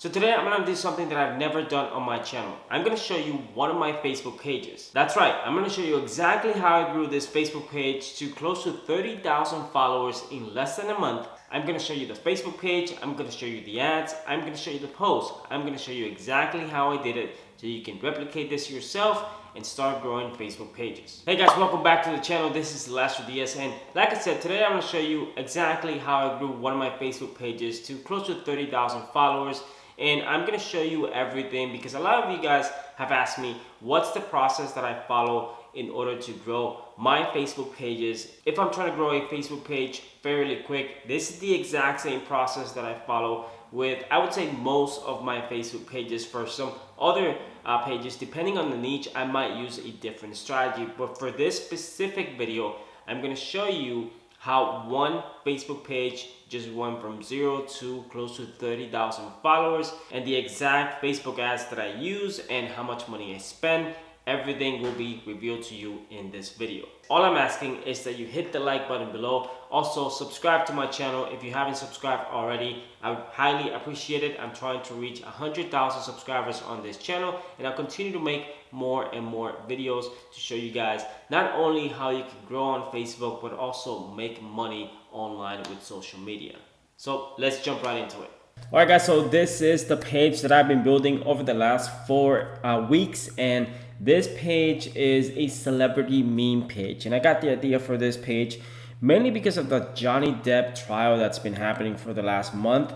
So today I'm gonna do something that I've never done on my channel. I'm gonna show you one of my Facebook pages. That's right, I'm gonna show you exactly how I grew this Facebook page to close to 30,000 followers in less than a month. I'm gonna show you the Facebook page, I'm gonna show you the ads, I'm gonna show you the post. I'm gonna show you exactly how I did it so you can replicate this yourself and start growing Facebook pages. Hey guys, welcome back to the channel. This is Lester DS, and like I said, today I'm gonna show you exactly how I grew one of my Facebook pages to close to 30,000 followers. And I'm gonna show you everything because a lot of you guys have asked me what's the process that I follow in order to grow my Facebook pages. If I'm trying to grow a Facebook page fairly quick, this is the exact same process that I follow with, I would say, most of my Facebook pages. For some other pages, depending on the niche, I might use a different strategy. But for this specific video, I'm gonna show you how one Facebook page just went from 0 to close to 30,000 followers, and the exact Facebook ads that I use and how much money I spend. Everything will be revealed to you in this video. All I'm asking is that you hit the like button below. Also, subscribe to my channel if you haven't subscribed already. I would highly appreciate it. I'm trying to reach 100,000 subscribers on this channel, and I'll continue to make more and more videos to show you guys not only how you can grow on Facebook, but also make money online with social media. So let's jump right into it. Alright guys, so this is the page that I've been building over the last 4 weeks, and this page is a celebrity meme page. And I got the idea for this page mainly because of the Johnny Depp trial that's been happening for the last month.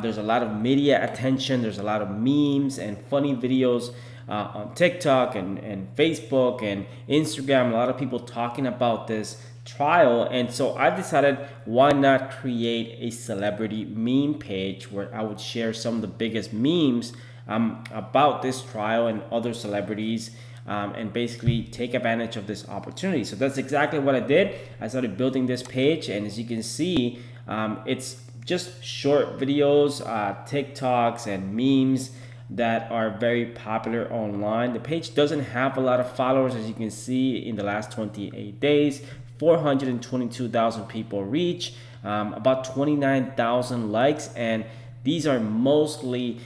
There's a lot of media attention, there's a lot of memes and funny videos on TikTok and Facebook and Instagram. A lot of people talking about this trial, and so I decided, why not create a celebrity meme page where I would share some of the biggest memes about this trial and other celebrities, and basically take advantage of this opportunity. So that's exactly what I did. I started building this page, and as you can see, it's just short videos, TikToks and memes that are very popular online. The page doesn't have a lot of followers, as you can see. In the last 28 days, 422,000 people reach, about 29,000 likes, and these are mostly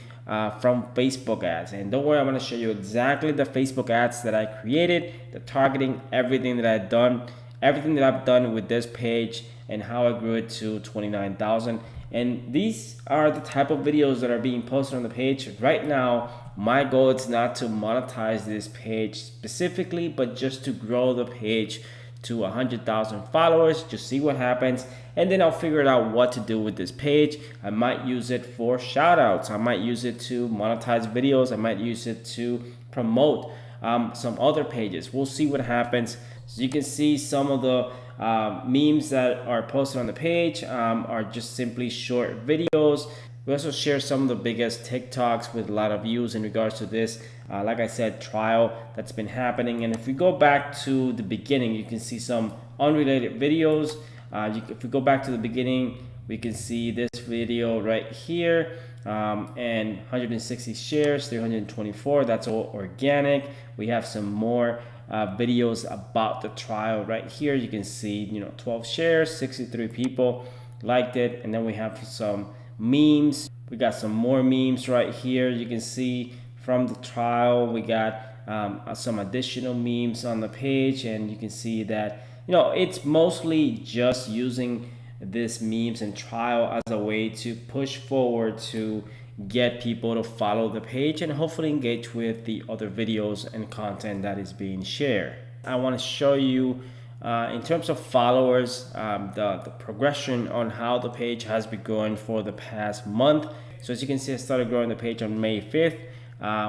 from Facebook ads. And don't worry, I'm going to show you exactly the Facebook ads that I created, the targeting, everything that I've done with this page, and how I grew it to 29,000. And these are the type of videos that are being posted on the page. Right now, my goal is not to monetize this page specifically, but just to grow the page to 100,000 followers, just see what happens, and then I'll figure out what to do with this page. I might use it for shout outs, I might use it to monetize videos, I might use it to promote some other pages. We'll see what happens. So you can see some of the memes that are posted on the page are just simply short videos. We also share some of the biggest TikToks with a lot of views in regards to this, like I said, trial that's been happening. And if we go back to the beginning, you can see some unrelated videos. If we go back to the beginning, we can see this video right here, and 160 shares, 324. That's all organic. We have some more videos about the trial right here. You can see, 12 shares, 63 people liked it, and then we have some memes. We got some more memes right here. You can see from the trial we got some additional memes on the page, and you can see that it's mostly just using this memes and trial as a way to push forward to get people to follow the page and hopefully engage with the other videos and content that is being shared. I want to show you in terms of followers, the progression on how the page has been growing for the past month. So as you can see, I started growing the page on May 5th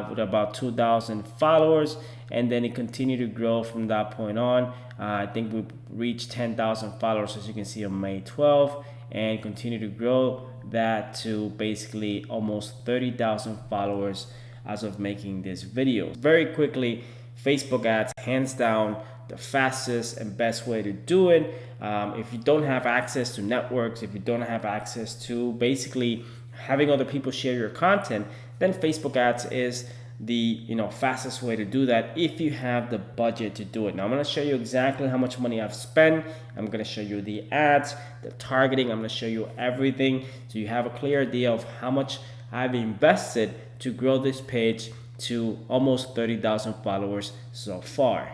with about 2,000 followers, and then it continued to grow from that point on. I think we reached 10,000 followers, as you can see, on May 12th, and continue to grow that to basically almost 30,000 followers as of making this video. Very quickly, Facebook ads, hands down, the fastest and best way to do it. If you don't have access to networks, if you don't have access to basically having other people share your content, then Facebook ads is the fastest way to do that if you have the budget to do it. Now I'm going to show you exactly how much money I've spent. I'm going to show you the ads, the targeting. I'm going to show you everything so you have a clear idea of how much I've invested to grow this page to almost 30,000 followers so far.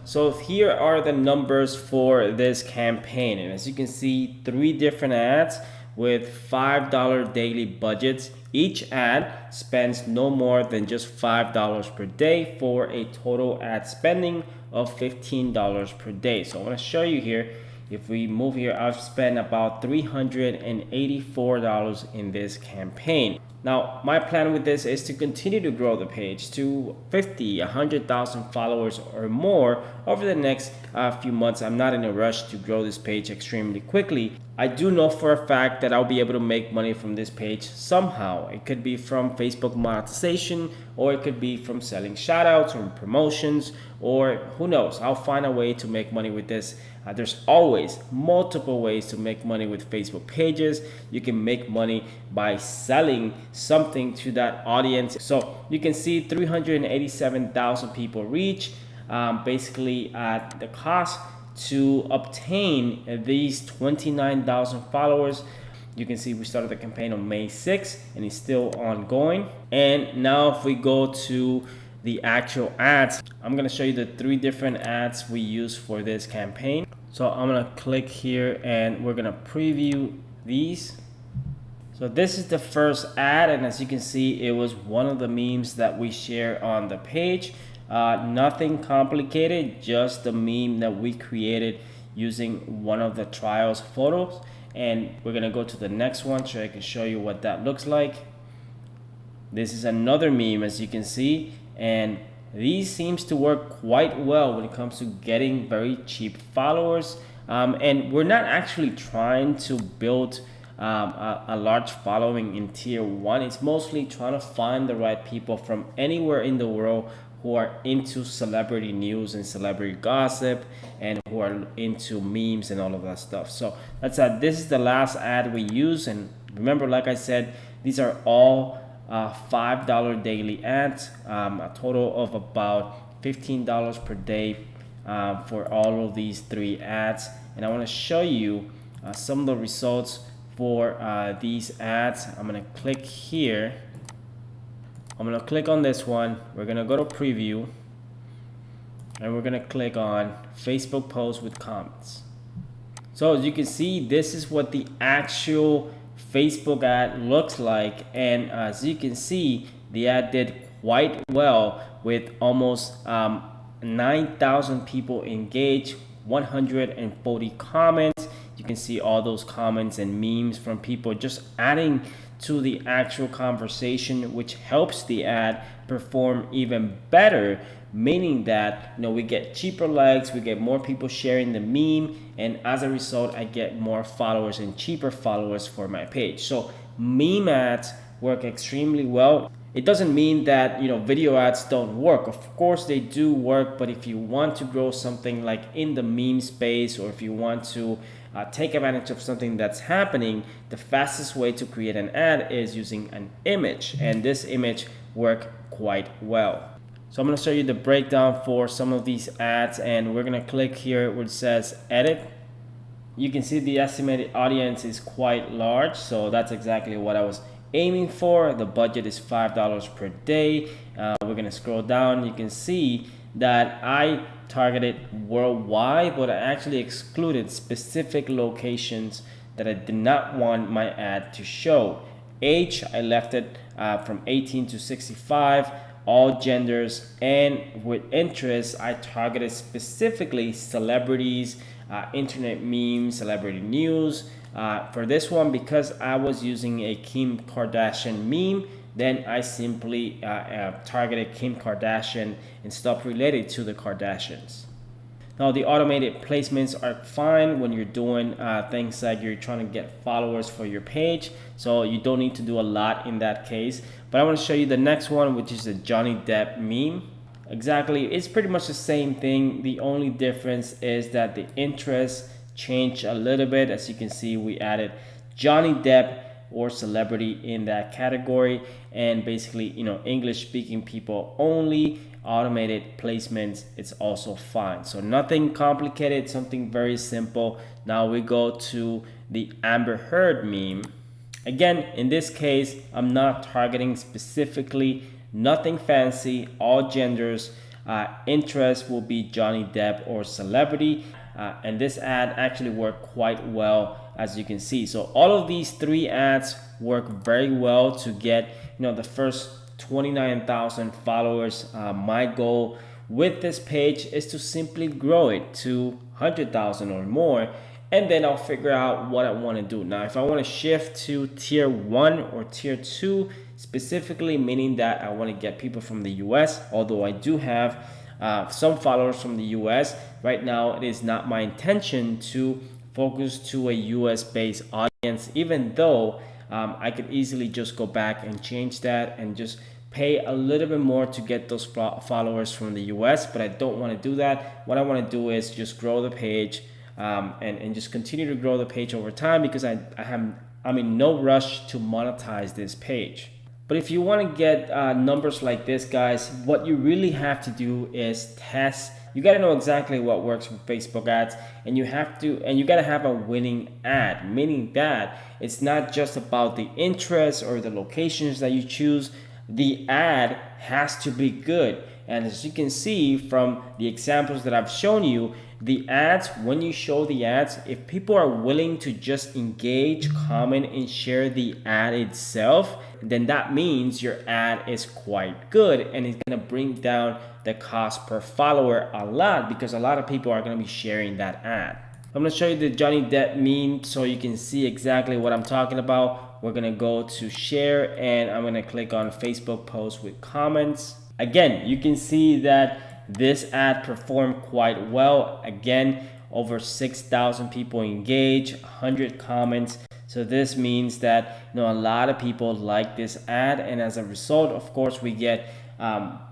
So here are the numbers for this campaign, and as you can see, 3 different ads with $5 daily budgets. Each ad spends no more than just $5 per day for a total ad spending of $15 per day. So I'm going to show you here. If we move here, I've spent about $384 in this campaign. Now, my plan with this is to continue to grow the page to 50, 100,000 followers or more over the next few months. I'm not in a rush to grow this page extremely quickly. I do know for a fact that I'll be able to make money from this page somehow. It could be from Facebook monetization, or it could be from selling shoutouts or promotions, or who knows. I'll find a way to make money with this. There's always multiple ways to make money with Facebook pages. You can make money by selling something to that audience. So you can see 387,000 people reach, basically at the cost to obtain these 29,000 followers. You can see we started the campaign on May 6th and it's still ongoing. And now if we go to the actual ads, I'm gonna show you the 3 different ads we use for this campaign. So I'm gonna click here and we're gonna preview these. So this is the first ad, and as you can see, it was one of the memes that we share on the page. Nothing complicated, just the meme that we created using one of the trials photos. And we're gonna go to the next one so I can show you what that looks like. This is another meme, as you can see, and these seems to work quite well when it comes to getting very cheap followers. And we're not actually trying to build a large following in tier 1. It's mostly trying to find the right people from anywhere in the world who are into celebrity news and celebrity gossip, and who are into memes and all of that stuff. So that's this is the last ad we use. And remember, like I said, these are all $5 daily ads, a total of about $15 per day for all of these 3 ads. And I want to show you some of the results for these ads. I'm going to click here. I'm going to click on this one. We're going to go to preview, and we're going to click on Facebook posts with comments. So as you can see, this is what the actual Facebook ad looks like, and as you can see, the ad did quite well with almost 9,000 people engaged, 140 comments. You can see all those comments and memes from people just adding to the actual conversation, which helps the ad perform even better, meaning that we get cheaper likes, we get more people sharing the meme, and as a result I get more followers and cheaper followers for my page. So meme ads work extremely well. It doesn't mean that video ads don't work. Of course they do work, but if you want to grow something like in the meme space, or if you want to take advantage of something that's happening, the fastest way to create an ad is using an image, and this image worked quite well. So I'm going to show you the breakdown for some of these ads, and we're going to click here where it says edit. You can see the estimated audience is quite large, so that's exactly what I was aiming for. The budget is $5 per day. We're going to scroll down. You can see that I targeted worldwide, but I actually excluded specific locations that I did not want my ad to show. Age, I left it from 18 to 65, all genders, and with interests, I targeted specifically celebrities, internet memes, celebrity news. For this one, because I was using a Kim Kardashian meme, then I simply targeted Kim Kardashian and stuff related to the Kardashians. Now the automated placements are fine when you're doing things like you're trying to get followers for your page, so you don't need to do a lot in that case. But I want to show you the next one, which is the Johnny Depp meme. Exactly, it's pretty much the same thing. The only difference is that the interest changed a little bit. As you can see, we added Johnny Depp or celebrity in that category, and basically English speaking people only. Automated placements, it's also fine. So nothing complicated, something very simple. Now we go to the Amber Heard meme, Again, in this case, I'm not targeting specifically, nothing fancy, all genders. Interest will be Johnny Depp or celebrity. And this ad actually worked quite well, as you can see. So all of these three ads work very well to get the first 29,000 followers. My goal with this page is to simply grow it to 100,000 or more, and then I'll figure out what I want to do. Now, if I want to shift to tier 1 or tier 2, specifically meaning that I want to get people from the US, although I do have some followers from the US, right now it is not my intention to focus to a US based audience, even though I could easily just go back and change that and just pay a little bit more to get those followers from the US, but I don't want to do that. What I want to do is just grow the page and just continue to grow the page over time, because I'm in no rush to monetize this page. But if you want to get numbers like this, guys, what you really have to do is test. You got to know exactly what works for Facebook ads, and you got to have a winning ad, meaning that it's not just about the interests or the locations that you choose. The ad has to be good. And as you can see from the examples that I've shown you, the ads, when you show the ads, if people are willing to just engage, comment, and share the ad itself, then that means your ad is quite good, and it's going to bring down the cost per follower a lot, because a lot of people are going to be sharing that ad. I'm going to show you the Johnny Depp meme so you can see exactly what I'm talking about. We're going to go to share, and I'm going to click on Facebook post with comments. Again, you can see that this ad performed quite well. Again, over 6,000 people engage, 100 comments. So this means that a lot of people like this ad, and as a result, of course, we get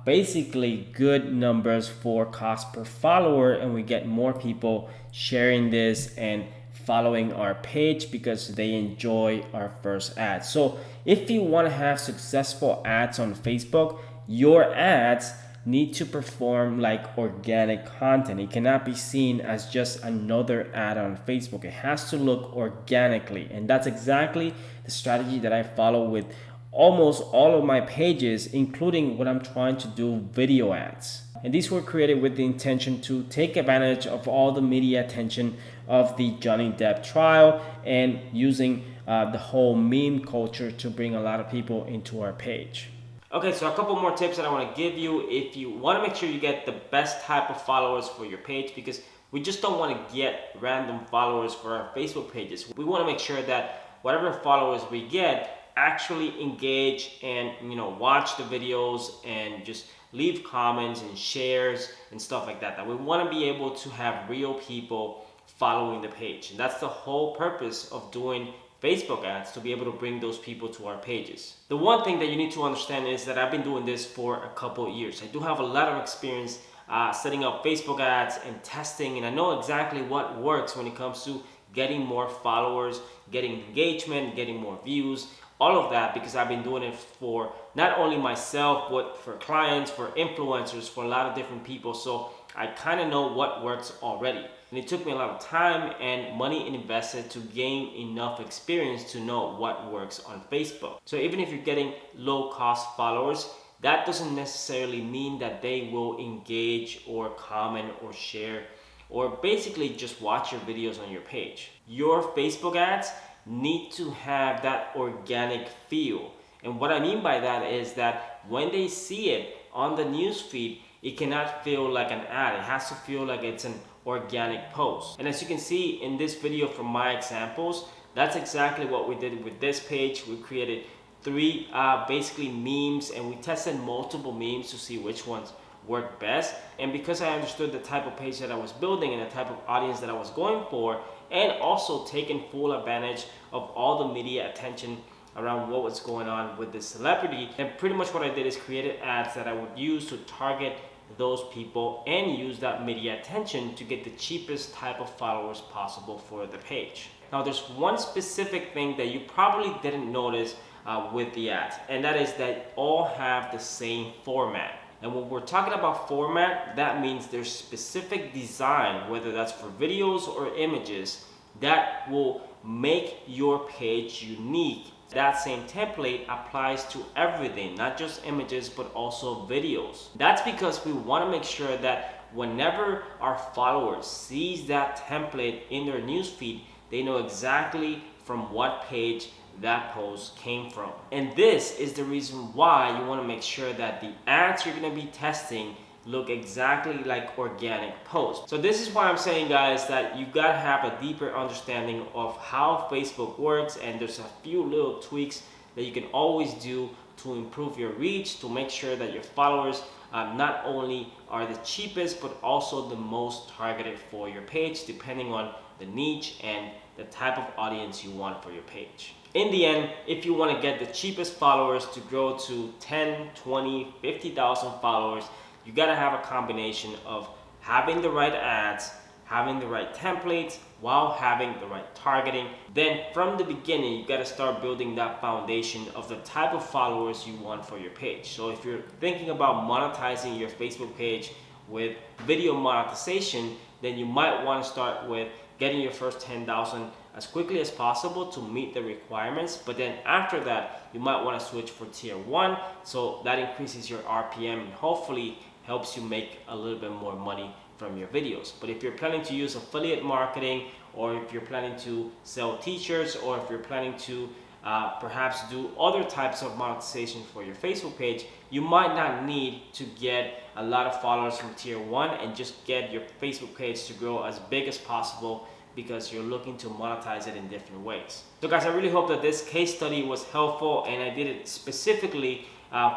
basically good numbers for cost per follower, and we get more people sharing this and following our page because they enjoy our first ad. So if you want to have successful ads on Facebook, your ads need to perform like organic content. It cannot be seen as just another ad on Facebook. It has to look organically, and that's exactly the strategy that I follow with almost all of my pages, including when I'm trying to do video ads. And these were created with the intention to take advantage of all the media attention of the Johnny Depp trial, and using the whole meme culture to bring a lot of people into our page. Okay, so a couple more tips that I want to give you if you want to make sure you get the best type of followers for your page, because we just don't want to get random followers for our Facebook pages. We want to make sure that whatever followers we get actually engage and watch the videos and just leave comments and shares and stuff like that. That we want to be able to have real people following the page, and that's the whole purpose of doing Facebook ads, to be able to bring those people to our pages. The one thing that you need to understand is that I've been doing this for a couple of years. I do have a lot of experience setting up Facebook ads and testing, and I know exactly what works when it comes to getting more followers, getting engagement, getting more views, all of that, because I've been doing it for not only myself, but for clients, for influencers, for a lot of different people. So I kind of know what works already. And it took me a lot of time and money invested to gain enough experience to know what works on Facebook. So even if you're getting low cost followers, that doesn't necessarily mean that they will engage or comment or share or basically just watch your videos on your page. Your Facebook ads need to have that organic feel. And what I mean by that is that when they see it on the news feed, it cannot feel like an ad. It has to feel like it's an organic post. And as you can see in this video from my examples, that's exactly what we did with this page. We created three basically memes, and we tested multiple memes to see which ones worked best. And because I understood the type of page that I was building and the type of audience that I was going for, and also taking full advantage of all the media attention around what was going on with this celebrity, and pretty much what I did is created ads that I would use to target those people and use that media attention to get the cheapest type of followers possible for the page. Now there's one specific thing that you probably didn't notice with the ads, and that is that all have the same format. And when we're talking about format, that means there's specific design, whether that's for videos or images, that will make your page unique That same template applies to everything, not just images, but also videos. That's because we want to make sure that whenever our followers sees that template in their newsfeed, they know exactly from what page that post came from. And this is the reason why you want to make sure that the ads you're going to be testing look exactly like organic posts. So this is why I'm saying, guys, that you gotta have a deeper understanding of how Facebook works, and there's a few little tweaks that you can always do to improve your reach, to make sure that your followers not only are the cheapest but also the most targeted for your page, depending on the niche and the type of audience you want for your page. In the end, if you want to get the cheapest followers to grow to 10, 20, 50,000 followers, you gotta have a combination of having the right ads, having the right templates, while having the right targeting. Then from the beginning, you gotta start building that foundation of the type of followers you want for your page. So if you're thinking about monetizing your Facebook page with video monetization, then you might want to start with getting your first 10,000 as quickly as possible to meet the requirements. But then after that, you might want to switch for tier 1, so that increases your RPM and hopefully helps you make a little bit more money from your videos. But if you're planning to use affiliate marketing, or if you're planning to sell t-shirts, or if you're planning to perhaps do other types of monetization for your Facebook page, you might not need to get a lot of followers from tier 1 and just get your Facebook page to grow as big as possible, because you're looking to monetize it in different ways. So guys, I really hope that this case study was helpful, and I did it specifically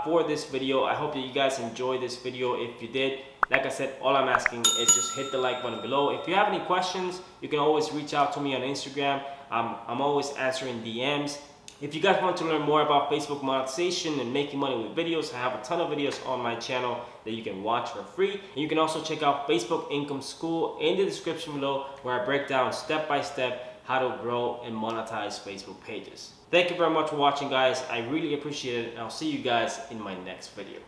for this video. I hope that you guys enjoyed this video. If you did, like I said, all I'm asking is just hit the like button below. If you have any questions, you can always reach out to me on Instagram. I'm always answering DMs. If you guys want to learn more about Facebook monetization and making money with videos, I have a ton of videos on my channel that you can watch for free. And you can also check out Facebook Income School in the description below, where I break down step by step how to grow and monetize Facebook pages. Thank you very much for watching, guys. I really appreciate it, and I'll see you guys in my next video.